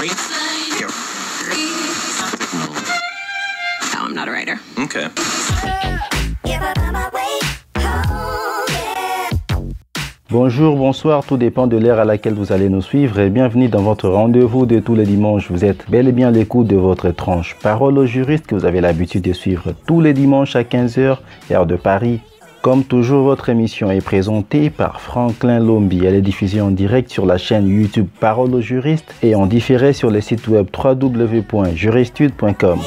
No, I'm not a writer. Okay. Bonjour, bonsoir, tout dépend de l'heure à laquelle vous allez nous suivre et bienvenue dans votre rendez-vous de tous les dimanches. Vous êtes bel et bien à l'écoute de votre tranche Parole aux juristes que vous avez l'habitude de suivre tous les dimanches à 15h, heure de Paris. Comme toujours, votre émission est présentée par Franklin Lombi. Elle est diffusée en direct sur la chaîne YouTube Parole aux juristes et en différé sur le site web www.juristude.com.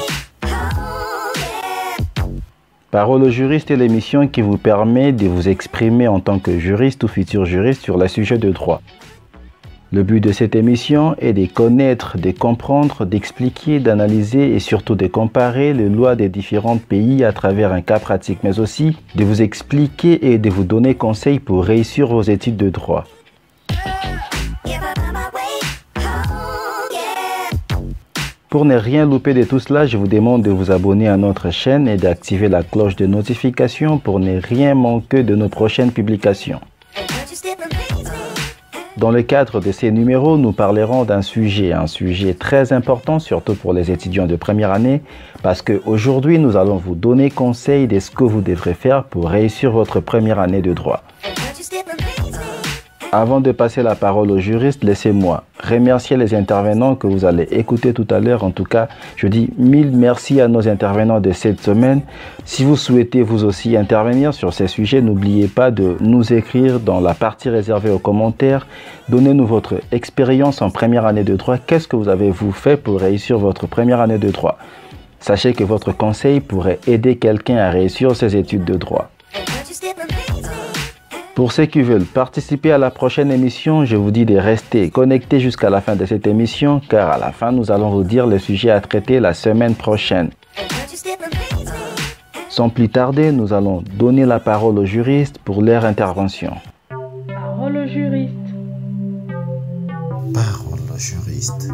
Parole aux juristes est l'émission qui vous permet de vous exprimer en tant que juriste ou futur juriste sur les sujets de droit. Le but de cette émission est de connaître, de comprendre, d'expliquer, d'analyser et surtout de comparer les lois des différents pays à travers un cas pratique, mais aussi de vous expliquer et de vous donner conseil pour réussir vos études de droit. Pour ne rien louper de tout cela, je vous demande de vous abonner à notre chaîne et d'activer la cloche de notification pour ne rien manquer de nos prochaines publications. Dans le cadre de ces numéros, nous parlerons d'un sujet, un sujet très important, surtout pour les étudiants de première année, parce qu'aujourd'hui, nous allons vous donner conseil de ce que vous devrez faire pour réussir votre première année de droit. Avant de passer la parole aux juristes, laissez-moi remercier les intervenants que vous allez écouter tout à l'heure. En tout cas, je dis mille merci à nos intervenants de cette semaine. Si vous souhaitez vous aussi intervenir sur ces sujets, n'oubliez pas de nous écrire dans la partie réservée aux commentaires. Donnez-nous votre expérience en première année de droit. Qu'est-ce que vous avez fait pour réussir votre première année de droit? Sachez que votre conseil pourrait aider quelqu'un à réussir ses études de droit. Pour ceux qui veulent participer à la prochaine émission, je vous dis de rester connectés jusqu'à la fin de cette émission, car à la fin, nous allons vous dire le sujet à traiter la semaine prochaine. Sans plus tarder, nous allons donner la parole aux juristes pour leur intervention. Parole aux juristes. Parole aux juristes.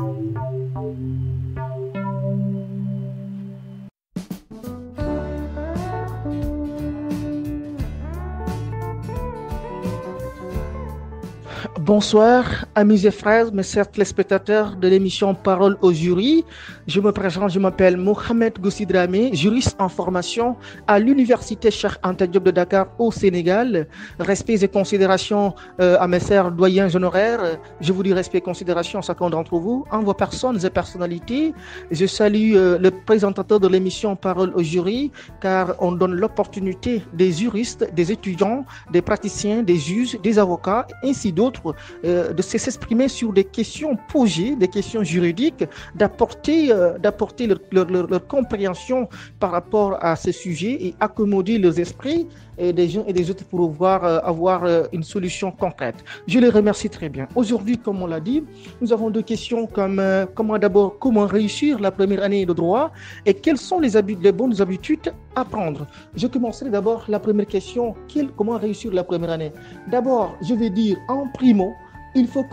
Bonsoir, amis et frères, mes chers téléspectateurs de l'émission Parole aux jurys. Je me présente, je m'appelle Mohamed Goussi Dramé, juriste en formation à l'Université Cheikh Anta Diop de Dakar au Sénégal. Respect et considération à mes chers doyens honoraires. Je vous dis respect et considération à chacun d'entre vous, en vos personnes et personnalités. Je salue le présentateur de l'émission Parole aux jurys, car on donne l'opportunité des juristes, des étudiants, des praticiens, des juges, des avocats, ainsi d'autres, de s'exprimer sur des questions posées, des questions juridiques, d'apporter leur compréhension par rapport à ces sujets et accommoder leurs esprits et des uns et des autres pour pouvoir avoir une solution concrète. Je les remercie très bien. Aujourd'hui, comme on l'a dit, nous avons deux questions comme comment réussir la première année de droit et quelles sont les bonnes habitudes à prendre. Je commencerai d'abord la première question, comment réussir la première année. D'abord, je vais dire en primo, il faut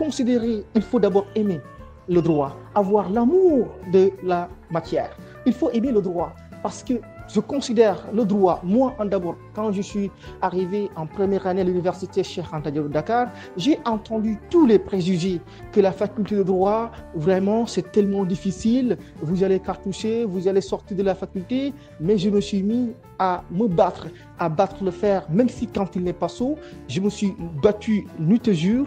d'abord aimer le droit, avoir l'amour de la matière. Il faut aimer le droit parce que je considère le droit, moi d'abord, quand je suis arrivé en première année à l'université Cheikh Anta Diop de Dakar, j'ai entendu tous les préjugés que la faculté de droit, vraiment, c'est tellement difficile, vous allez cartoucher, vous allez sortir de la faculté, mais je me suis mis à me battre, le fer, même si quand il n'est pas chaud, je me suis battu nuit et jour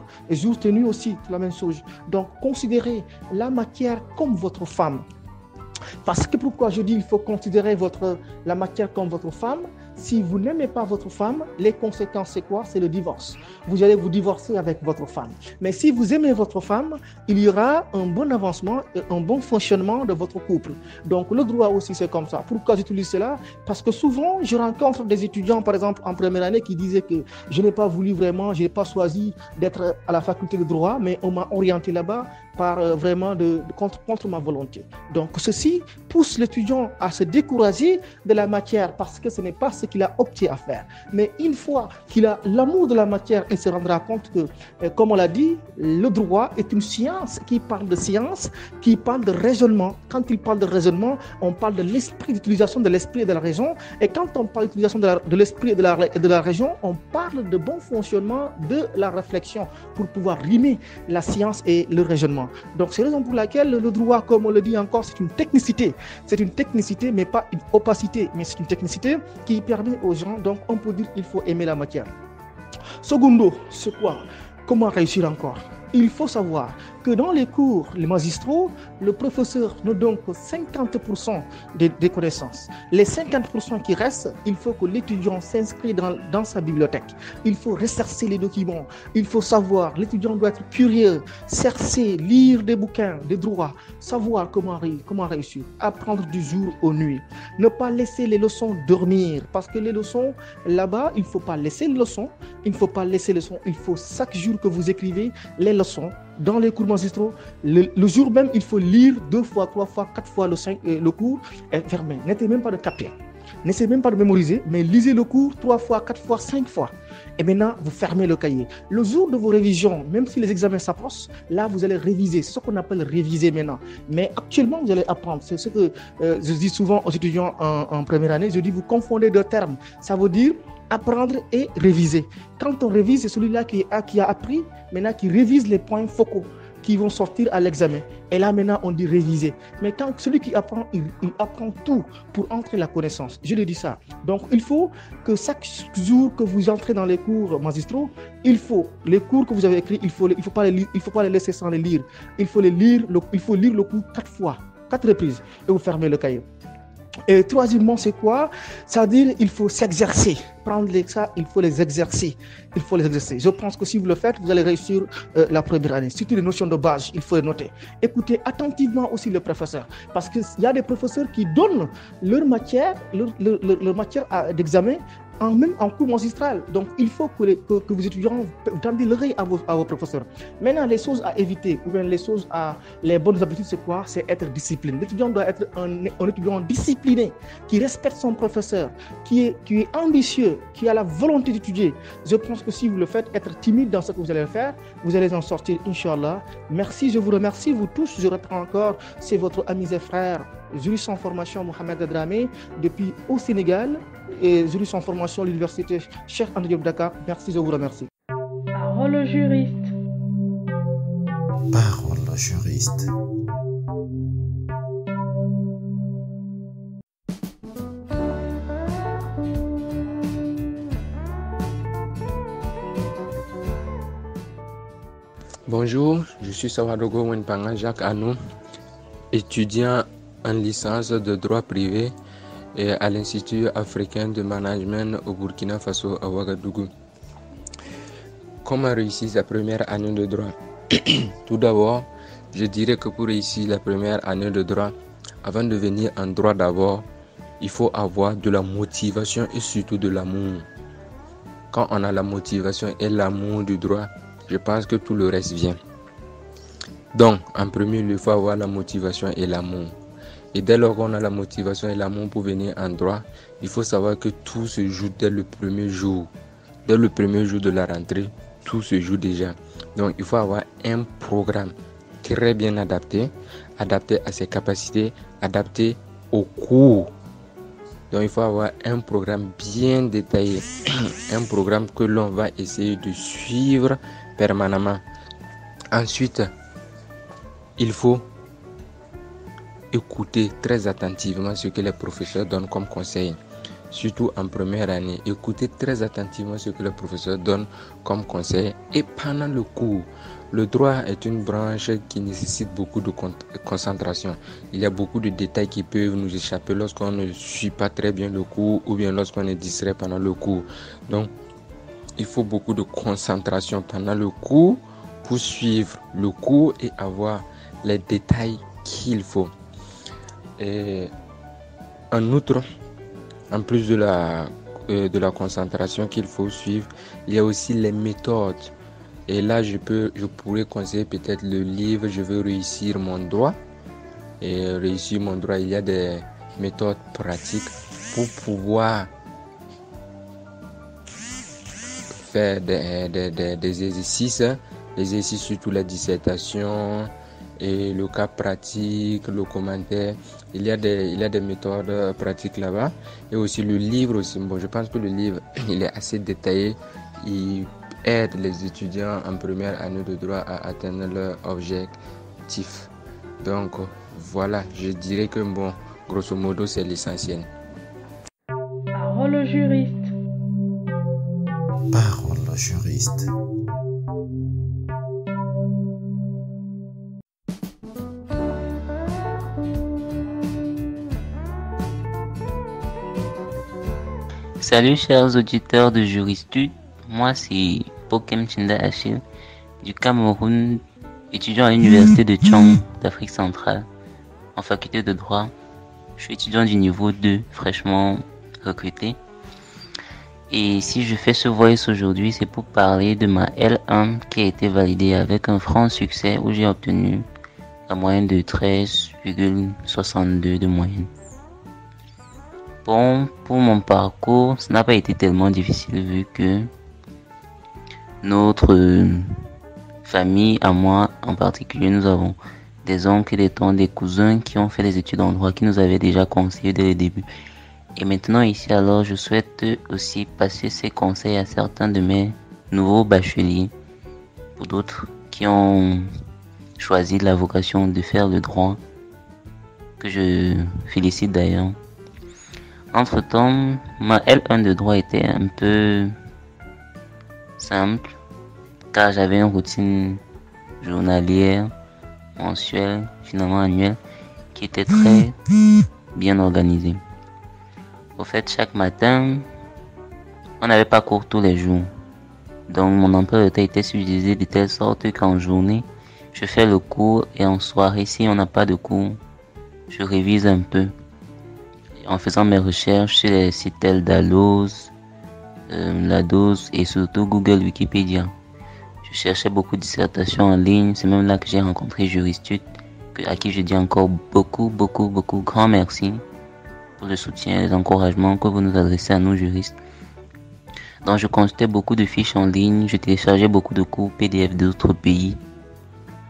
et nuit aussi, la même chose. Donc, considérez la matière comme votre femme. Parce que pourquoi je dis qu'il faut considérer la matière comme votre femme? Si vous n'aimez pas votre femme, les conséquences, c'est quoi? C'est le divorce. Vous allez vous divorcer avec votre femme. Mais si vous aimez votre femme, il y aura un bon avancement et un bon fonctionnement de votre couple. Donc, le droit aussi, c'est comme ça. Pourquoi j'utilise cela? Parce que souvent, je rencontre des étudiants, par exemple, en première année, qui disaient que je n'ai pas voulu vraiment, je n'ai pas choisi d'être à la faculté de droit, mais on m'a orienté là-bas par vraiment contre ma volonté. Donc, ceci pousse l'étudiant à se décourager de la matière parce que ce n'est pas ce qu'il a opté à faire. Mais une fois qu'il a l'amour de la matière, il se rendra compte que, comme on l'a dit, le droit est une science qui parle de science, qui parle de raisonnement. Quand il parle de raisonnement, on parle de l'esprit, d'utilisation de l'esprit et de la raison. Et quand on parle d'utilisation de l'esprit et de la raison, on parle de bon fonctionnement de la réflexion pour pouvoir rimer la science et le raisonnement. Donc, c'est la raison pour laquelle le droit, comme on le dit encore, c'est une technicité. C'est une technicité, mais pas une opacité, mais c'est une technicité qui permet aux gens, donc on peut dire qu'il faut aimer la matière. Secondo, c'est quoi? Comment réussir encore? Il faut savoir que dans les cours, les magistraux, le professeur ne donne que 50% des connaissances. Les 50% qui restent, il faut que l'étudiant s'inscrit dans sa bibliothèque. Il faut rechercher les documents. Il faut savoir, l'étudiant doit être curieux, chercher, lire des bouquins, des droits, savoir comment réussir, apprendre du jour aux nuits. Ne pas laisser les leçons dormir, parce que les leçons, là-bas, il ne faut pas laisser les leçons. Il ne faut pas laisser les leçons. Il faut chaque jour que vous écrivez les leçons, dans les cours magistraux, le jour même, il faut lire 2 fois, 3 fois, 4 fois le cours est fermé. N'essayez même pas de capter, n'essayez même pas de mémoriser, mais lisez le cours 3 fois, 4 fois, 5 fois. Et maintenant, vous fermez le cahier. Le jour de vos révisions, même si les examens s'approchent, là, vous allez réviser. C'est ce qu'on appelle réviser maintenant. Mais actuellement, vous allez apprendre. C'est ce que je dis souvent aux étudiants en première année. Je dis, vous confondez 2 termes. Ça veut dire apprendre et réviser. Quand on révise, c'est celui-là qui a appris, maintenant qui révise les points focaux qui vont sortir à l'examen. Et là, maintenant, on dit réviser. Mais quand celui qui apprend, il apprend tout pour entrer la connaissance. Je le dis ça. Donc, il faut que chaque jour que vous entrez dans les cours magistraux, les cours que vous avez écrits, il faut pas les laisser sans les lire. Il faut lire le cours 4 fois, 4 reprises, et vous fermez le cahier. Et troisièmement, c'est quoi? C'est-à-dire, il faut s'exercer. Prendre ça, il faut les exercer. Il faut les exercer. Je pense que si vous le faites, vous allez réussir la première année. Surtout les notions de base, il faut les noter. Écoutez attentivement aussi le professeur. Parce qu'il y a des professeurs qui donnent leur matière d'examen même en cours magistral. Donc, il faut que vos étudiants tendez l'oreille à vos professeurs. Maintenant, les choses à éviter, ou bien les bonnes habitudes, c'est quoi? C'est être discipliné. L'étudiant doit être un étudiant discipliné, qui respecte son professeur, qui est ambitieux, qui a la volonté d'étudier. Je pense que si vous le faites, être timide dans ce que vous allez faire, vous allez en sortir, Inch'Allah. Merci, je vous remercie, vous tous. Je reprends encore, c'est votre ami et frère, juriste en formation Mohamed Dramé, depuis au Sénégal, et juriste en formation à l'université Cheikh Anta Diop de Dakar. Merci, je vous remercie. Parole au juriste. Parole au juriste. Bonjour, je suis Sawadogo Wenpanga Jacques Anou, étudiant en licence de droit privé et à l'Institut africain de management au Burkina Faso à Ouagadougou. Comment réussir sa première année de droit? Tout d'abord, je dirais que pour réussir la première année de droit, avant de venir en droit d'abord, il faut avoir de la motivation et surtout de l'amour. Quand on a la motivation et l'amour du droit, je pense que tout le reste vient. Donc, en premier lieu, il faut avoir la motivation et l'amour. Et dès lors qu'on a la motivation et l'amour pour venir en droit, il faut savoir que tout se joue dès le premier jour. Dès le premier jour de la rentrée, tout se joue déjà. Donc, il faut avoir un programme très bien adapté à ses capacités, adapté au cours. Donc, il faut avoir un programme bien détaillé, un programme que l'on va essayer de suivre permanemment. Ensuite, il faut écouter très attentivement ce que les professeurs donnent comme conseil. Surtout en première année, écoutez très attentivement ce que le professeur donne comme conseil. Et pendant le cours, le droit est une branche qui nécessite beaucoup de concentration. Il y a beaucoup de détails qui peuvent nous échapper lorsqu'on ne suit pas très bien le cours ou bien lorsqu'on est distrait pendant le cours. Donc, il faut beaucoup de concentration pendant le cours pour suivre le cours et avoir les détails qu'il faut. Et en outre, en plus de la concentration qu'il faut suivre, il y a aussi les méthodes. Et là, je pourrais conseiller peut-être le livre « Je veux réussir mon droit ». Et réussir mon droit, il y a des méthodes pratiques pour pouvoir faire des exercices, surtout la dissertation et le cas pratique, le commentaire. Il y a des méthodes pratiques là-bas. Et aussi le livre aussi. Bon, je pense que le livre, il est assez détaillé. Il aide les étudiants en première année de droit à atteindre leur objectif. Donc, voilà, je dirais que bon, grosso modo, c'est l'essentiel. Parole au juriste. Parole au juriste. Salut chers auditeurs de Juristude, moi c'est Pokem Chinda Achille du Cameroun, étudiant à l'université de Tchang d'Afrique centrale en faculté de droit. Je suis étudiant du niveau 2, fraîchement recruté. Et si je fais ce voice aujourd'hui, c'est pour parler de ma L1 qui a été validée avec un franc succès où j'ai obtenu la moyenne de 13,62 de moyenne. Bon, pour mon parcours, ça n'a pas été tellement difficile vu que notre famille, à moi en particulier, nous avons des oncles, des tantes, des cousins qui ont fait des études en droit, qui nous avaient déjà conseillé dès le début. Et maintenant ici, alors, je souhaite aussi passer ces conseils à certains de mes nouveaux bacheliers, pour d'autres qui ont choisi la vocation de faire le droit, que je félicite d'ailleurs. Entre-temps, ma L1 de droit était un peu simple, car j'avais une routine journalière, mensuelle, finalement annuelle, qui était très bien organisée. Au fait, chaque matin, on n'avait pas cours tous les jours. Donc mon emploi de temps était subdivisé de telle sorte qu'en journée, je fais le cours et en soirée, si on n'a pas de cours, je révise un peu. En faisant mes recherches sur les sites tels Dalloz, Lados et surtout Google Wikipédia. Je cherchais beaucoup de dissertations en ligne. C'est même là que j'ai rencontré Juristude, à qui je dis encore beaucoup grand merci pour le soutien et les encouragements que vous nous adressez à nous juristes. Donc je consultais beaucoup de fiches en ligne, je téléchargeais beaucoup de cours PDF d'autres pays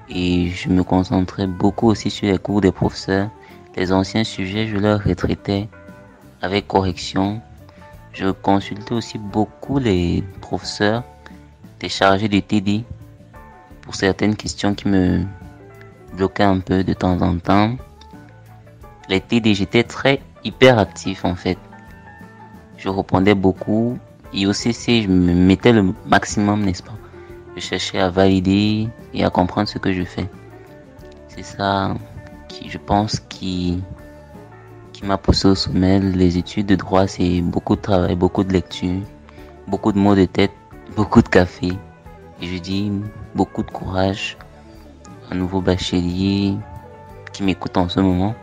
et je me concentrais beaucoup aussi sur les cours des professeurs. Les anciens sujets, je leur retraitais avec correction. Je consultais aussi beaucoup les professeurs, téléchargeais des TD pour certaines questions qui me bloquaient un peu de temps en temps. Les TD, j'étais hyper actif en fait. Je répondais beaucoup. Et au CC, je me mettais le maximum, n'est-ce pas? Je cherchais à valider et à comprendre ce que je fais. C'est ça qui, je pense, qui m'a poussé au sommet. Les études de droit, c'est beaucoup de travail, beaucoup de lecture, beaucoup de mots de tête, beaucoup de café. Et je dis beaucoup de courage à un nouveau bachelier qui m'écoute en ce moment.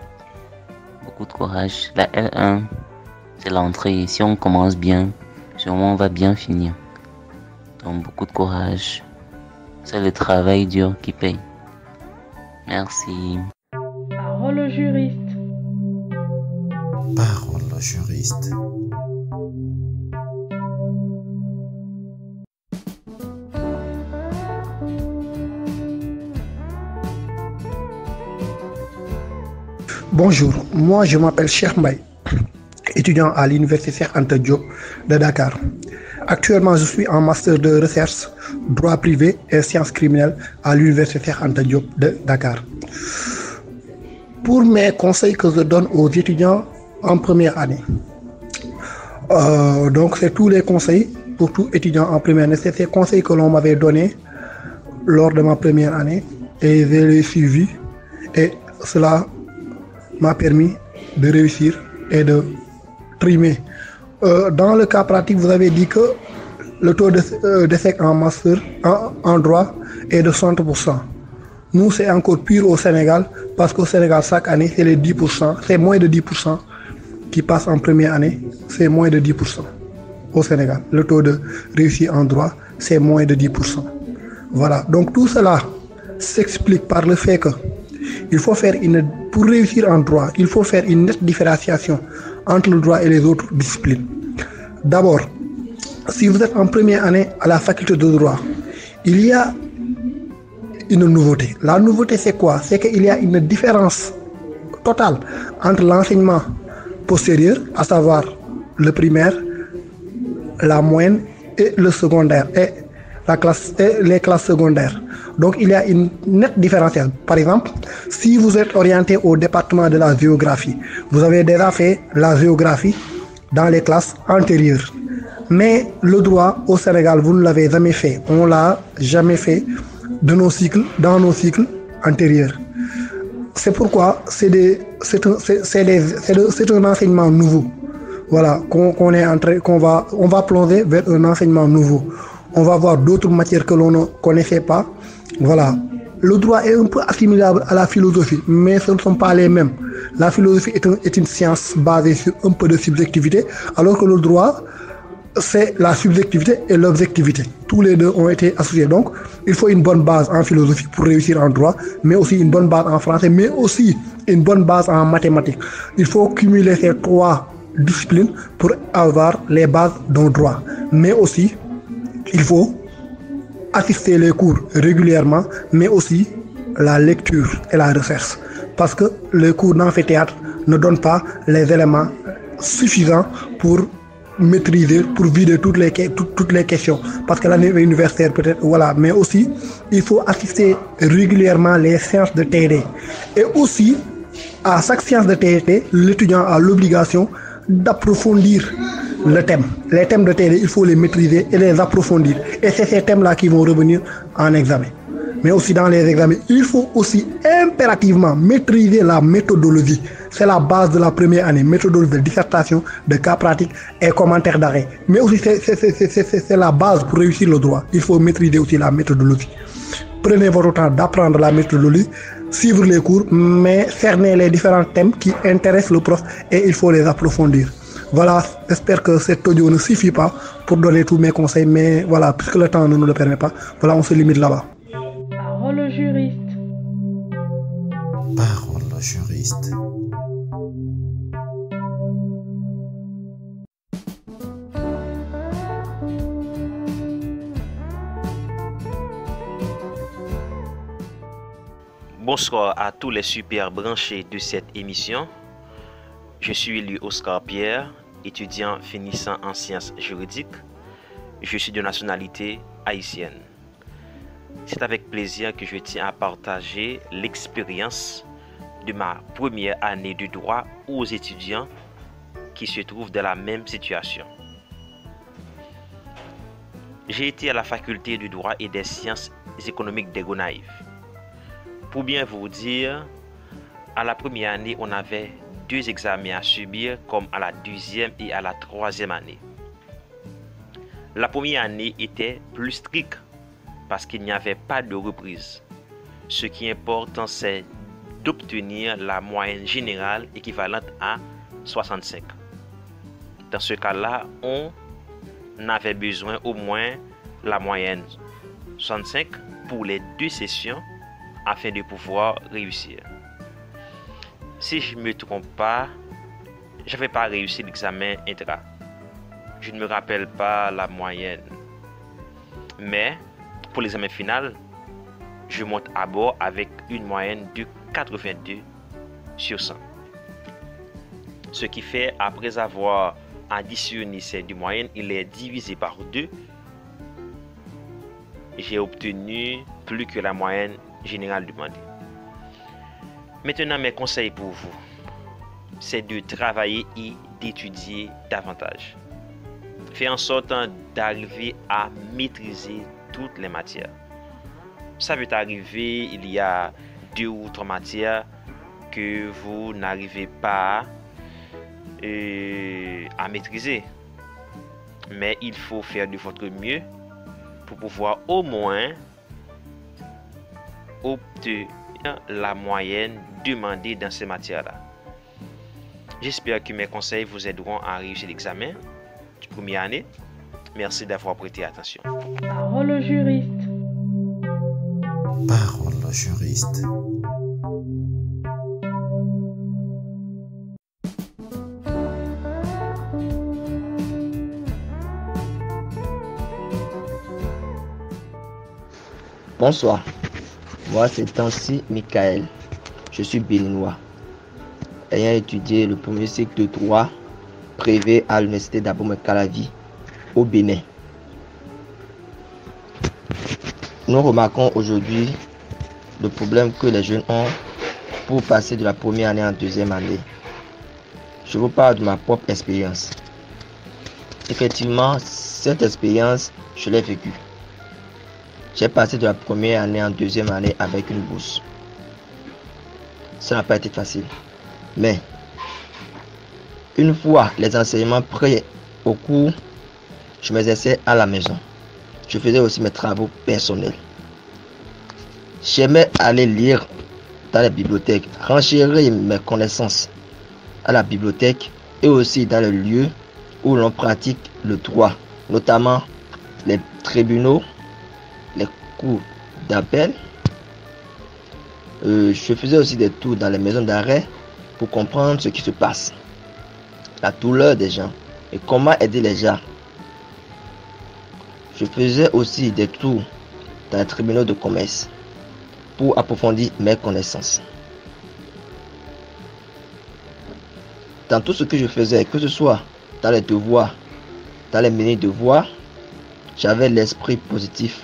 Beaucoup de courage. La L1, c'est l'entrée. Si on commence bien, sûrement on va bien finir. Donc beaucoup de courage. C'est le travail dur qui paye. Merci. Parole au juriste. Parole au juriste. Bonjour, moi je m'appelle Cheikh Mbaye, étudiant à l'université Cheikh Anta Diop de Dakar. Actuellement, je suis en master de recherche, droit privé et sciences criminelles à l'université Cheikh Anta Diop de Dakar. Pour mes conseils que je donne aux étudiants en première année, donc c'est tous les conseils pour tout étudiant en première année. C'est ces conseils que l'on m'avait donnés lors de ma première année et je les ai suivis et cela m'a permis de réussir et de primer. Dans le cas pratique, vous avez dit que le taux d'échec en master en droit est de 60%. Nous, c'est encore pire au Sénégal parce qu'au Sénégal, chaque année, c'est les 10%. C'est moins de 10% qui passent en première année. C'est moins de 10% au Sénégal. Le taux de réussite en droit, c'est moins de 10%. Voilà. Donc tout cela s'explique par le fait que pour réussir en droit, il faut faire une nette différenciation entre le droit et les autres disciplines. D'abord, si vous êtes en première année à la faculté de droit, il y a une nouveauté. La nouveauté, c'est quoi? C'est qu'il y a une différence totale entre l'enseignement postérieur, à savoir le primaire, la moyenne et le secondaire, et les classes secondaires. Donc, il y a une nette différence. Par exemple, si vous êtes orienté au département de la géographie, vous avez déjà fait la géographie dans les classes antérieures. Mais le droit au Sénégal, vous ne l'avez jamais fait. On ne l'a jamais fait dans nos cycles antérieurs. C'est pourquoi c'est un enseignement nouveau. Voilà, on va plonger vers un enseignement nouveau. On va voir d'autres matières que l'on ne connaissait pas. Voilà. Le droit est un peu assimilable à la philosophie, mais ce ne sont pas les mêmes. La philosophie est une science basée sur un peu de subjectivité, alors que le droit, c'est la subjectivité et l'objectivité. Tous les deux ont été associés. Donc, il faut une bonne base en philosophie pour réussir en droit, mais aussi une bonne base en français, mais aussi une bonne base en mathématiques. Il faut cumuler ces trois disciplines pour avoir les bases d'un droit. Mais aussi, il faut assister les cours régulièrement, mais aussi la lecture et la recherche. Parce que les cours d'amphithéâtre ne donnent pas les éléments suffisants pour maîtriser, pour vider toutes les questions. Parce que l'année universitaire peut-être, voilà. Mais aussi, il faut assister régulièrement les séances de TD. Et aussi, à chaque séance de TD, l'étudiant a l'obligation d'approfondir le thème. Les thèmes de TD, il faut les maîtriser et les approfondir. Et c'est ces thèmes-là qui vont revenir en examen. Mais aussi dans les examens, il faut aussi impérativement maîtriser la méthodologie. C'est la base de la première année. Méthodologie de dissertation, de cas pratiques et commentaires d'arrêt. Mais aussi, c'est la base pour réussir le droit. Il faut maîtriser aussi la méthodologie. Prenez votre temps d'apprendre la méthodologie, suivre les cours, mais cerner les différents thèmes qui intéressent le prof et il faut les approfondir. Voilà, j'espère que cet audio ne suffit pas pour donner tous mes conseils, mais voilà, puisque le temps ne nous le permet pas, voilà, on se limite là-bas. Parole au juriste. Parole au juriste. Bonsoir à tous les super branchés de cette émission. Je suis lui Oscar Pierre, étudiant finissant en sciences juridiques. Je suis de nationalité haïtienne. C'est avec plaisir que je tiens à partager l'expérience de ma première année de droit aux étudiants qui se trouvent dans la même situation. J'ai été à la faculté du droit et des sciences économiques des Gonaïves. Pour bien vous dire, à la première année, on avait 2 examens à subir comme à la 2e et à la 3e année. La première année était plus stricte parce qu'il n'y avait pas de reprise. Ce qui est important, c'est d'obtenir la moyenne générale équivalente à 65. Dans ce cas-là, on avait besoin au moins la moyenne 65 pour les 2 sessions afin de pouvoir réussir. Si je ne me trompe pas, je n'avais pas réussi l'examen intra. Je ne me rappelle pas la moyenne. Mais pour l'examen final, je monte à bord avec une moyenne de 82 sur 100. Ce qui fait, après avoir additionné ces 2 moyennes, il est divisé par 2. J'ai obtenu plus que la moyenne générale demandée. Maintenant, mes conseils pour vous, c'est de travailler et d'étudier davantage. Faites en sorte d'arriver à maîtriser toutes les matières. Ça peut arriver, il y a 2 ou 3 matières que vous n'arrivez pas à maîtriser. Mais il faut faire de votre mieux pour pouvoir au moins obtenir la moyenne demandée dans ces matières-là. J'espère que mes conseils vous aideront à réussir l'examen de première année. Merci d'avoir prêté attention. Parole au juriste. Parole au juriste. Bonsoir, moi c'est Tansi Michael, je suis béninois, ayant étudié le premier cycle de droit privé à l'université d'Abomey-Calavi au Bénin. Nous remarquons aujourd'hui le problème que les jeunes ont pour passer de la première année en deuxième année. Je vous parle de ma propre expérience. Effectivement, cette expérience, je l'ai vécue. J'ai passé de la première année en deuxième année avec une bourse. Ça n'a pas été facile. Mais, une fois les enseignements prêts au cours, je m'exerçais à la maison. Je faisais aussi mes travaux personnels. J'aimais aller lire dans les bibliothèques, renchérir mes connaissances à la bibliothèque et aussi dans les lieux où l'on pratique le droit, notamment les tribunaux, les cours d'appel. Je faisais aussi des tours dans les maisons d'arrêt pour comprendre ce qui se passe, la douleur des gens et comment aider les gens. Je faisais aussi des tours dans les tribunaux de commerce pour approfondir mes connaissances. Dans tout ce que je faisais, que ce soit dans les devoirs, dans les mini-devoirs, j'avais l'esprit positif,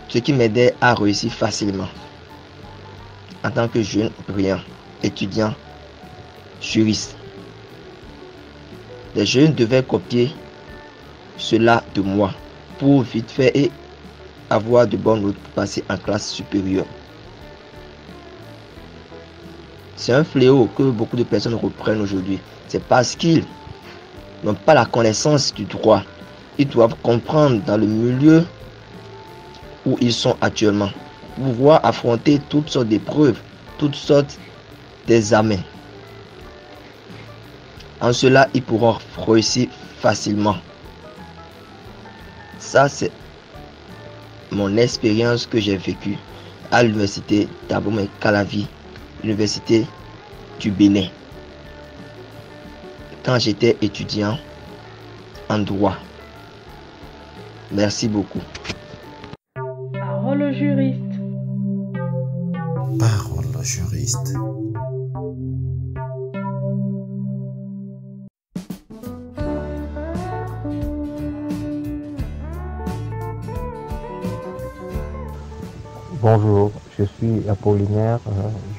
ce qui m'aidait à réussir facilement. En tant que jeune brillant, étudiant, juriste, les jeunes devaient copier cela de moi pour vite faire et avoir de bonnes notes pour passer en classe supérieure. C'est un fléau que beaucoup de personnes reprennent aujourd'hui. C'est parce qu'ils n'ont pas la connaissance du droit. Ils doivent comprendre dans le milieu où ils sont actuellement, pour pouvoir affronter toutes sortes d'épreuves, toutes sortes d'examens. En cela, ils pourront réussir facilement. Ça, c'est mon expérience que j'ai vécue à l'université d'Abomey-Calavi, l'université du Bénin, quand j'étais étudiant en droit. Merci beaucoup. Parole au juriste. Parole au juriste. Bonjour, je suis Apollinaire,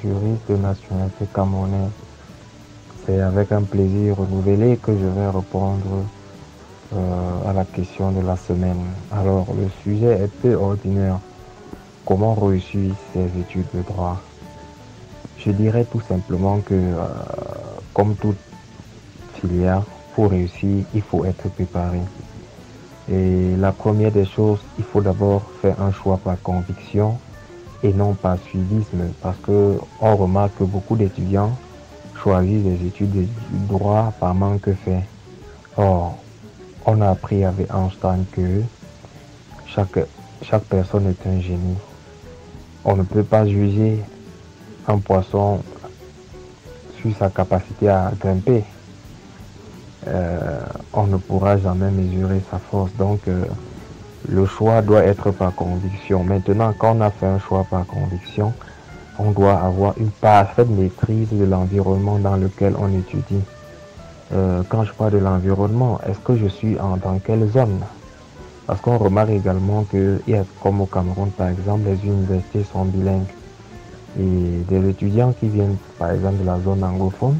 juriste de nationalité camerounaise. C'est avec un plaisir renouvelé que je vais répondre à la question de la semaine. Alors, le sujet est peu ordinaire. Comment réussir ses études de droit? Je dirais tout simplement que, comme toute filière, pour réussir, il faut être préparé. Et la première des choses, il faut d'abord faire un choix par conviction et non par suivisme, parce que on remarque que beaucoup d'étudiants choisissent des études de droit par manque fait. Or, on a appris avec Einstein que chaque personne est un génie. On ne peut pas juger un poisson sur sa capacité à grimper. On ne pourra jamais mesurer sa force. Donc, le choix doit être par conviction. Maintenant, quand on a fait un choix par conviction, on doit avoir une parfaite maîtrise de l'environnement dans lequel on étudie. Quand je parle de l'environnement, est-ce que je suis dans quelle zone? Parce qu'on remarque également que, comme au Cameroun par exemple, les universités sont bilingues. Et des étudiants qui viennent par exemple de la zone anglophone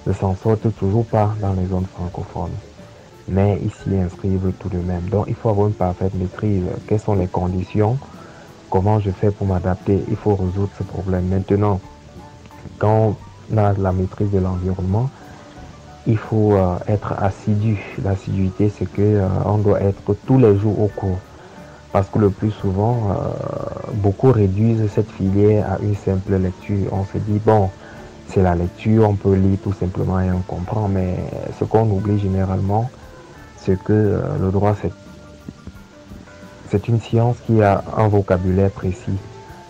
ne s'en sortent toujours pas dans les zones francophones. Mais ils s'y inscrivent tout de même. Donc il faut avoir une parfaite maîtrise. Quelles sont les conditions? Comment je fais pour m'adapter? Il faut résoudre ce problème. Maintenant, quand on a la maîtrise de l'environnement, il faut être assidu. L'assiduité, c'est que on doit être tous les jours au cours. Parce que le plus souvent, beaucoup réduisent cette filière à une simple lecture. On se dit, bon, c'est la lecture, on peut lire tout simplement et on comprend. Mais ce qu'on oublie généralement, c'est que le droit, c'est une science qui a un vocabulaire précis.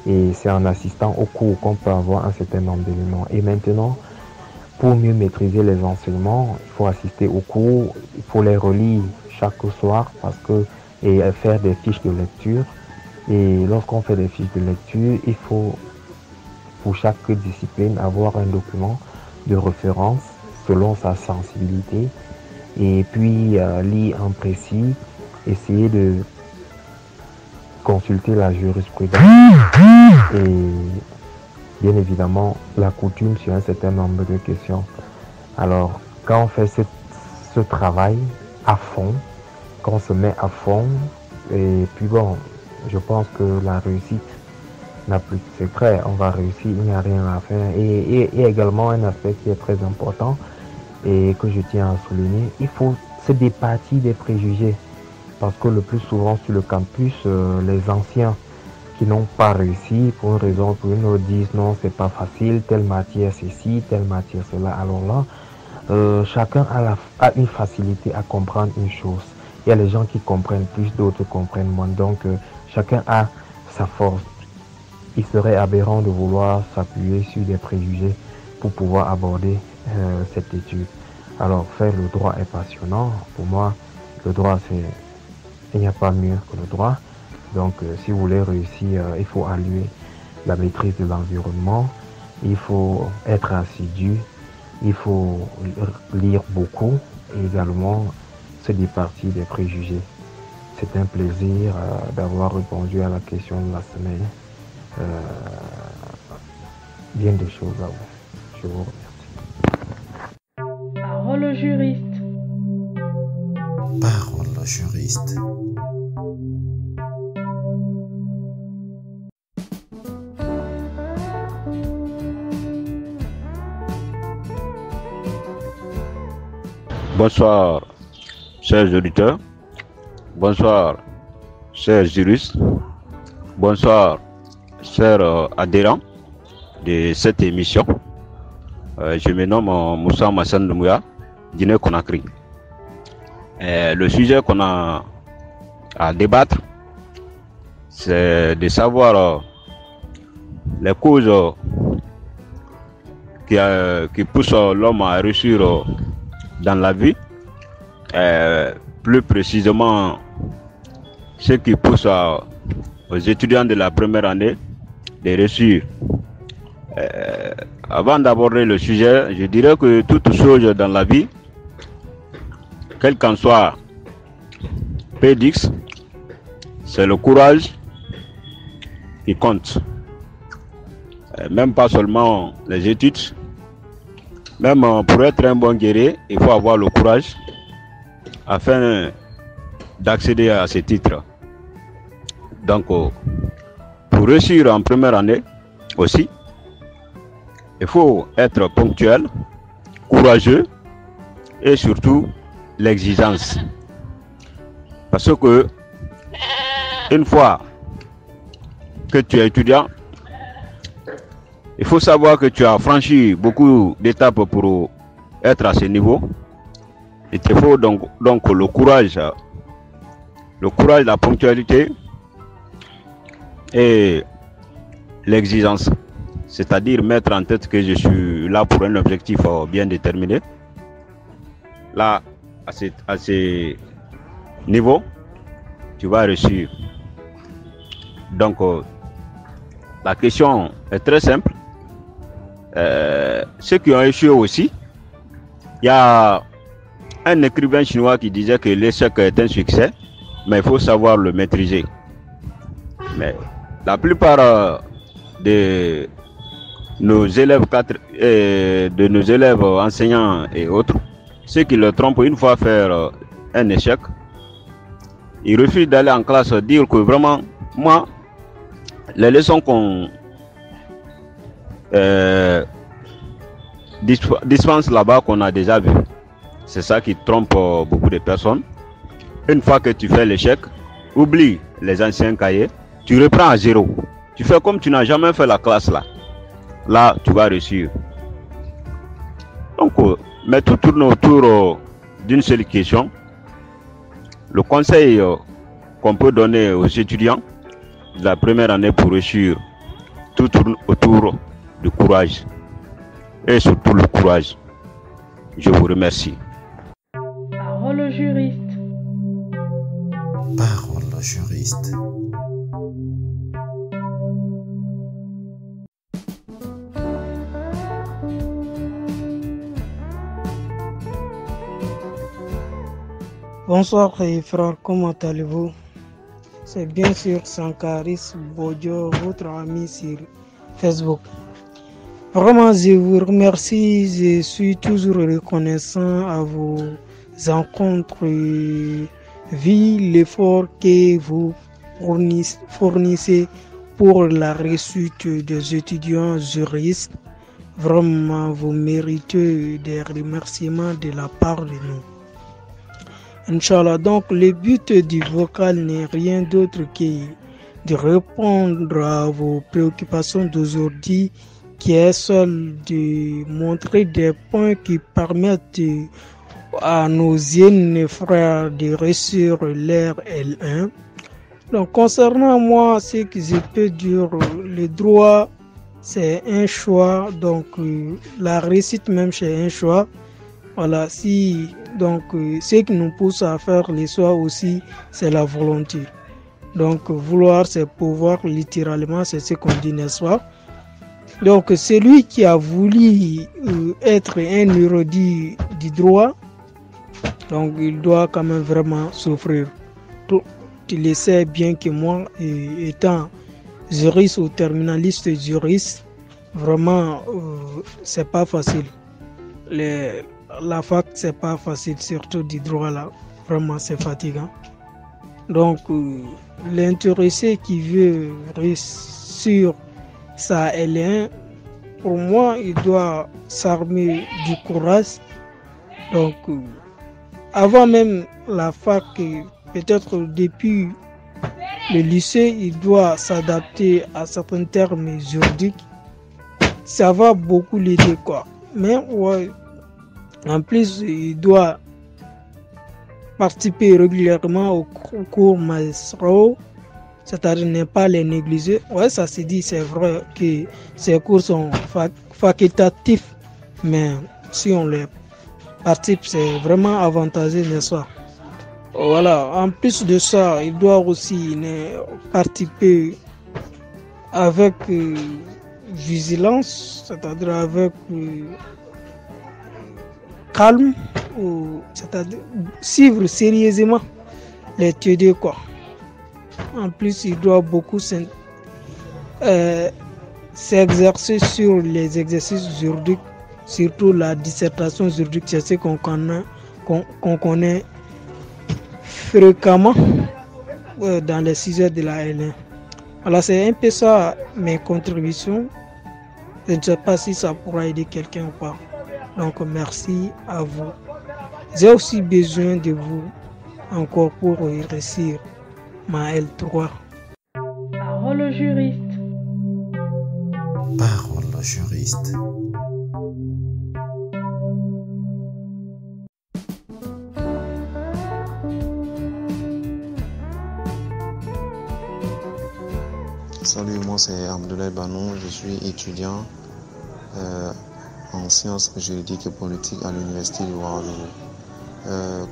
Et c'est en assistant au cours qu'on peut avoir un certain nombre d'éléments. Et maintenant, pour mieux maîtriser les enseignements, il faut assister aux cours, il faut les relire chaque soir et faire des fiches de lecture Et lorsqu'on fait des fiches de lecture, il faut pour chaque discipline avoir un document de référence selon sa sensibilité et puis lire en précis, essayer de consulter la jurisprudence et bien évidemment la coutume sur un certain nombre de questions. Alors quand on fait ce travail à fond, quand on se met à fond, et puis bon, je pense que la réussite n'a plus de secret, on va réussir, il n'y a rien à faire. Et également un aspect qui est très important et que je tiens à souligner, il faut se départir des préjugés. Parce que le plus souvent sur le campus, les anciens qui n'ont pas réussi pour une raison ou pour une autre disent non, c'est pas facile, telle matière ceci, telle matière cela. Alors là, chacun a une facilité à comprendre une chose. Il y a les gens qui comprennent plus, d'autres comprennent moins. Donc chacun a sa force. Il serait aberrant de vouloir s'appuyer sur des préjugés pour pouvoir aborder cette étude. Alors faire le droit est passionnant. Pour moi, le droit il n'y a pas mieux que le droit. Donc si vous voulez réussir, il faut allier la maîtrise de l'environnement, il faut être assidu, il faut lire beaucoup et également se départir des préjugés. C'est un plaisir d'avoir répondu à la question de la semaine. Bien des choses à vous. Je vous remercie. Parole au juriste. Parole au juriste. Bonsoir, chers auditeurs. Bonsoir, chers juristes. Bonsoir, chers adhérents de cette émission. Je me nomme Moussa Massan Doumbouya, Guinée-Conakry. Le sujet qu'on a à débattre, c'est de savoir les causes qui poussent l'homme à réussir dans la vie, plus précisément ce qui pousse aux étudiants de la première année de réussir. Avant d'aborder le sujet, je dirais que toute chose dans la vie, quel qu'en soit P10, c'est le courage qui compte. Même pas seulement les études, même pour être un bon guerrier, il faut avoir le courage afin d'accéder à ces titres. Donc, pour réussir en première année aussi, il faut être ponctuel, courageux et surtout l'exigence. Parce que une fois que tu es étudiant, il faut savoir que tu as franchi beaucoup d'étapes pour être à ce niveau. Il te faut donc le courage, la ponctualité et l'exigence. C'est-à-dire mettre en tête que je suis là pour un objectif bien déterminé. Là, à ce niveau, tu vas réussir. Donc, la question est très simple. Ceux qui ont échoué aussi, il y a un écrivain chinois qui disait que l'échec est un succès, mais il faut savoir le maîtriser. Mais la plupart de nos élèves enseignants et autres, ceux qui le trompent une fois faire un échec, ils refusent d'aller en classe, dire que vraiment, moi, les leçons qu'on dispense là-bas, qu'on a déjà vu, c'est ça qui trompe beaucoup de personnes. Une fois que tu fais l'échec, oublie les anciens cahiers, tu reprends à zéro. Tu fais comme tu n'as jamais fait la classe là. Là, tu vas réussir. Donc, mais tout tourne autour d'une seule question. Le conseil qu'on peut donner aux étudiants de la première année pour réussir, tout tourne autour du courage. Et surtout le courage. Je vous remercie. Parole au juriste. Parole au juriste. Bonsoir frère, comment allez-vous? C'est bien sûr Sankaris Bojo, votre ami sur Facebook. Vraiment, je vous remercie, je suis toujours reconnaissant à vos rencontres, vu l'effort que vous fournissez pour la réussite des étudiants juristes. Vraiment, vous méritez des remerciements de la part de nous. Inch'Allah, donc le but du vocal n'est rien d'autre que de répondre à vos préoccupations d'aujourd'hui, qui est celle de montrer des points qui permettent à nos jeunes frères de réussir leur L1. Donc concernant moi, ce que je peux dire, le droit c'est un choix, donc la réussite même c'est un choix. Voilà, donc ce qui nous pousse à faire les choix aussi, c'est la volonté. Donc vouloir c'est pouvoir, littéralement, c'est ce qu'on dit, n'est-ce pas? Donc celui qui a voulu être un érudit du droit, donc il doit quand même vraiment souffrir. Tu le sais bien que moi, étant juriste ou terminaliste juriste, vraiment c'est pas facile. La fac c'est pas facile, surtout du droit là, vraiment c'est fatigant. Donc l'intéressé qui veut réussir sa L1, pour moi il doit s'armer du courage. Donc avant même la fac, peut-être depuis le lycée, il doit s'adapter à certains termes juridiques. Ça va beaucoup l'aider quoi. Mais ouais, en plus, il doit participer régulièrement aux cours magistraux, c'est-à-dire ne pas les négliger. Ouais, ça se dit, c'est vrai que ces cours sont facultatifs, mais si on les participe, c'est vraiment avantageux, n'est-ce pas? Voilà, en plus de ça, il doit aussi participer avec vigilance, c'est-à-dire avec calme, c'est-à-dire suivre sérieusement les TD quoi. En plus, il doit beaucoup s'exercer sur les exercices juridiques, surtout la dissertation juridique, c'est ce qu'on connaît fréquemment dans les sujets de la L1. Voilà, c'est un peu ça mes contributions. Je ne sais pas si ça pourra aider quelqu'un ou pas. Donc merci à vous. J'ai aussi besoin de vous encore pour réussir ma L3. Parole au juriste. Parole au juriste. Salut, moi c'est Abdoulaye Banou, je suis étudiant en sciences juridiques et politiques à l'université de Ouagadougou.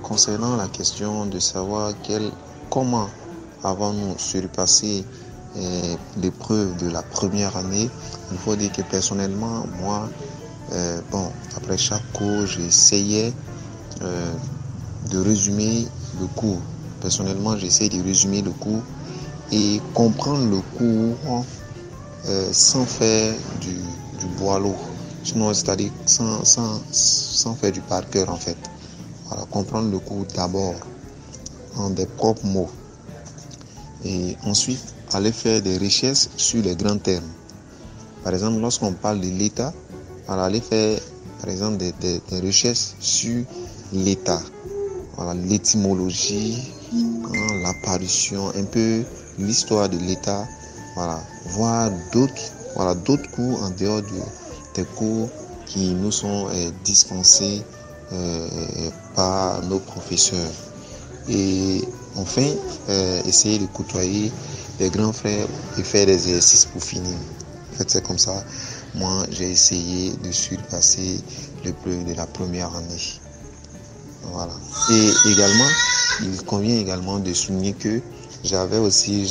Concernant la question de savoir comment avons-nous surpassé l'épreuve de la première année, il faut dire que personnellement, moi, après chaque cours, j'essayais de résumer le cours. Personnellement, j'essaie de résumer le cours et comprendre le cours sans faire du boileau, sinon c'est-à-dire sans faire du par cœur en fait. Voilà, comprendre le cours d'abord en des propres mots et ensuite aller faire des recherches sur les grands termes. Par exemple, lorsqu'on parle de l'État, aller faire par exemple des recherches sur l'État, voilà, l'étymologie, l'apparition, un peu l'histoire de l'État, voilà, voir d'autres cours en dehors des cours qui nous sont dispensés par nos professeurs. Et enfin, essayer de côtoyer les grands frères et faire des exercices pour finir. En fait, c'est comme ça, moi, j'ai essayé de surpasser l'épreuve de la première année. Voilà. Et également, il convient également de souligner que j'avais aussi,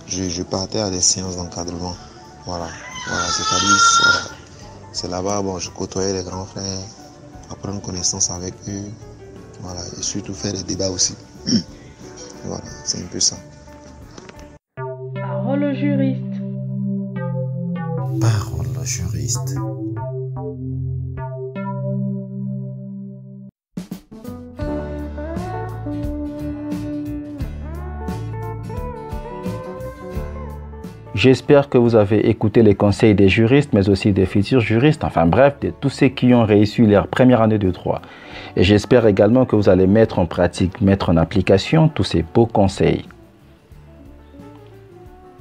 je partais à des séances d'encadrement. Voilà, c'est là-bas, je côtoyais les grands frères, apprendre connaissance avec eux. Voilà, et surtout faire des débats aussi. Voilà, c'est un peu ça. Parole au juriste. Parole au juriste. J'espère que vous avez écouté les conseils des juristes, mais aussi des futurs juristes, enfin bref, de tous ceux qui ont réussi leur première année de droit. Et j'espère également que vous allez mettre en pratique, mettre en application tous ces beaux conseils.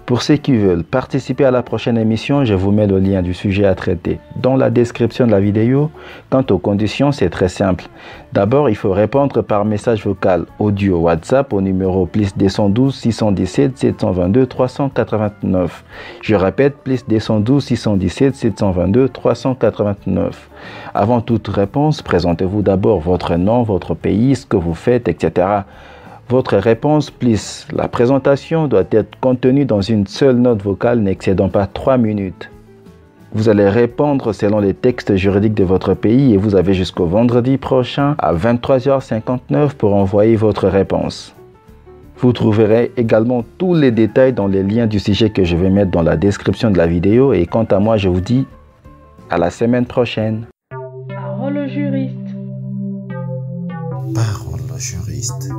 Pour ceux qui veulent participer à la prochaine émission, je vous mets le lien du sujet à traiter dans la description de la vidéo. Quant aux conditions, c'est très simple. D'abord, il faut répondre par message vocal audio WhatsApp au numéro +212 617 722 389. Je répète, +212 617 722 389. Avant toute réponse, présentez-vous d'abord votre nom, votre pays, ce que vous faites, etc. Votre réponse plus la présentation doit être contenue dans une seule note vocale n'excédant pas 3 minutes. Vous allez répondre selon les textes juridiques de votre pays et vous avez jusqu'au vendredi prochain à 23h59 pour envoyer votre réponse. Vous trouverez également tous les détails dans les liens du sujet que je vais mettre dans la description de la vidéo et quant à moi, je vous dis à la semaine prochaine. Parole au juriste. Parole au juriste.